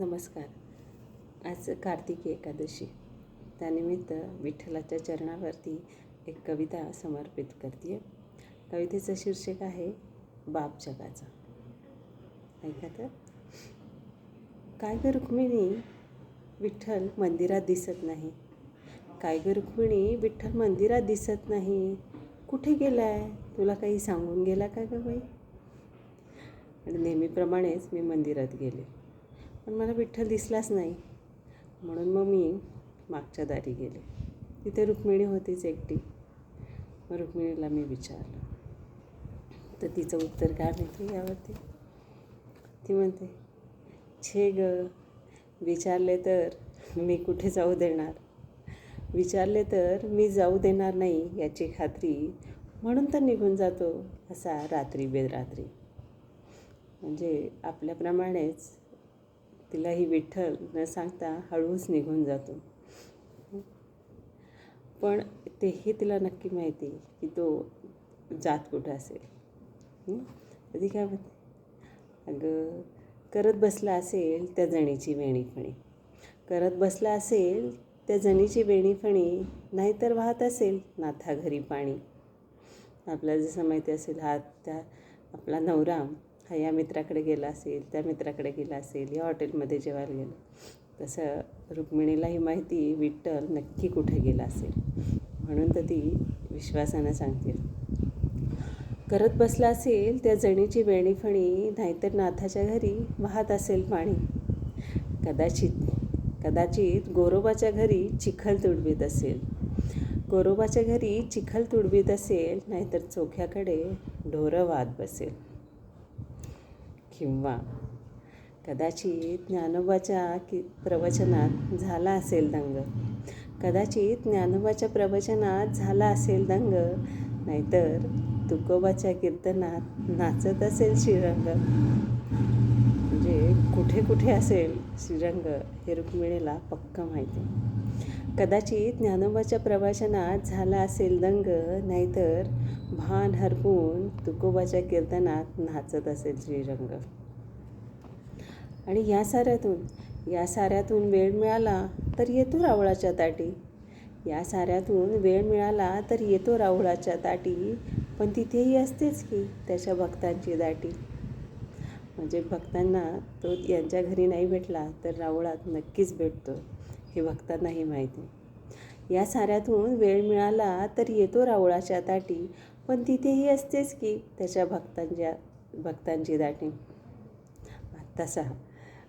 नमस्कार. आज कार्तिकी एकादशी. त्यानिमित्त विठ्ठलाच्या चरणावरती एक कविता समर्पित करते. कवितेचं शीर्षक आहे बाप जगाचा. ऐका तर. काय ग रुक्मिणी, विठ्ठल मंदिरात दिसत नाही. काय ग रुक्मिणी, विठ्ठल मंदिरात दिसत नाही. कुठे गेलाय? तुला काही सांगून गेला का ग बाई? आणि नेहमीप्रमाणेच मी मंदिरात गेले, पण मला विठ्ठल दिसलाच नाही. म्हणून मग मी मागच्या दारी गेले. तिथे रुक्मिणी होतीच एकटी. मग रुक्मिणीला मी विचारलं, तर तिचं उत्तर काय माहिती यावरती? ती म्हणते, छे ग, विचारले तर मी कुठे जाऊ देणार. विचारले तर मी जाऊ देणार नाही याची खात्री, म्हणून तर निघून जातो असा रात्री बेरात्री. म्हणजे आपल्याप्रमाणेच तिलाही विठ्ठल न सांगता हळूच निघून जातो. पण तेही तिला नक्की माहिती की तो जात कुठं असेल. ती काय म्हणते, अगं करत बसला असेल त्या जणीची वेणीफणी. करत बसला असेल त्या जणीची वेणीफणी, नाहीतर वाहत असेल नाथा घरी पाणी. आपल्याला जसं माहिती असेल, आपला नवरा हा या मित्राकडे गेला असेल, त्या मित्राकडे गेला असेल, या हॉटेलमध्ये जेवायला गेलं. तसं रुक्मिणीलाही माहिती विठ्ठल नक्की कुठे गेला असेल. म्हणून तर ती विश्वासानं सांगते, करत बसला असेल त्या जणीची वेणीफणी, नाहीतर नाथाच्या घरी वाहत असेल पाणी. कदाचित गोरोबाच्या घरी चिखल तुडवीत असेल. गोरोबाच्या घरी चिखल तुडवीत असेल, नाहीतर चोख्याकडे ढोरं वाहत बसेल. किंवा कदाचित ज्ञानोबाच्या प्रवचनात झाला असेल दंग. कदाचित ज्ञानोबाच्या प्रवचनात झाला असेल दंग, नाहीतर तुकोबाच्या कीर्तनात नाचत असेल श्रीरंग. म्हणजे कुठे कुठे असेल श्रीरंग हे रुक्मिणीला पक्का माहिती. कदाचित ज्ञानोबाच्या प्रवचनात झाला असेल दंग, नाहीतर भान हरपून तुकोबाच्या कीर्तनात नाचत असेल श्रीरंग. आणि या साऱ्यातून वेळ मिळाला तर येतो रावळाच्या ताटी. या साऱ्यातून वेळ मिळाला तर येतो रावळाच्या ताटी, पण तिथेही असतेच की त्याच्या भक्तांची दाटी. म्हणजे भक्तांना तो यांच्या घरी नाही भेटला तर रावळात नक्कीच भेटतो हे भक्तांनाही माहिती. या साऱ्यातून वेळ मिळाला तर येतो रावळाच्या ताटी, पण तिथेही असतेच की त्याच्या भक्तांची दाटी.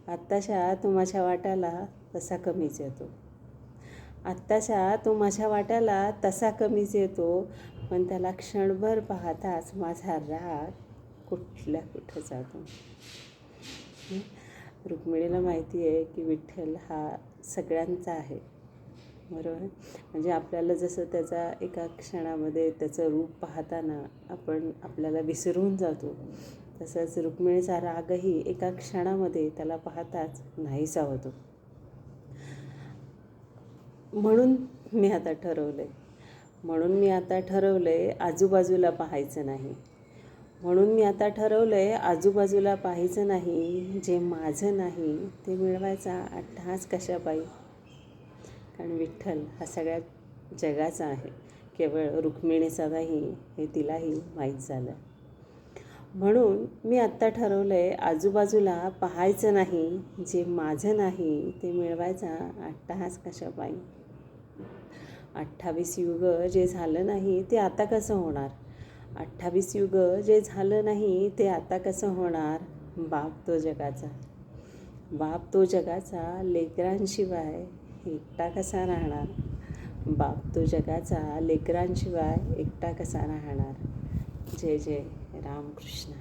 आत्ताशा तो माझ्या वाट्याला तसा कमीच येतो. आत्ताशा तो माझ्या वाट्याला तसा कमीच येतो, पण त्याला क्षणभर पाहताच माझा राग कुठल्या कुठं जातो. रुक्मिणीला माहिती आहे की विठ्ठल हा सगळ्यांचा आहे, बरोबर. म्हणजे आपल्याला जसं त्याचा एका क्षणामध्ये त्याचं रूप पाहताना आपल्याला विसरून जातो, तसंच रुक्मिणीचा रागही एका क्षणामध्ये त्याला पाहताच नाहीसा होतो. म्हणून मी आता ठरवलंय आजूबाजूला पाहायचं नाही. आजूबाजूला पाहायचं नाही. जे माझं नाही ते मिळवायचा अट्टहास कशापायी. कारण विठ्ठल हा सगळ्या जगाचा आहे, केवळ रुक्मिणीचा नाही हे तिलाही माहीत झालं. म्हणून मी आत्ता ठरवलंय आजूबाजूला पाहायचं नाही. जे माझं नाही ते मिळवायचा अट्टहास कशापायी. 28 युग जे झालं नाही ते आता कसं होणार. 28 युग जे झालं नाही ते आता कसं होणार. बाप तो जगाचा लेकरांशिवाय एकटा कसा राहणार. बाप तो जगाचा लेकरांशिवाय एकटा कसा राहणार. जय जय रामकृष्ण.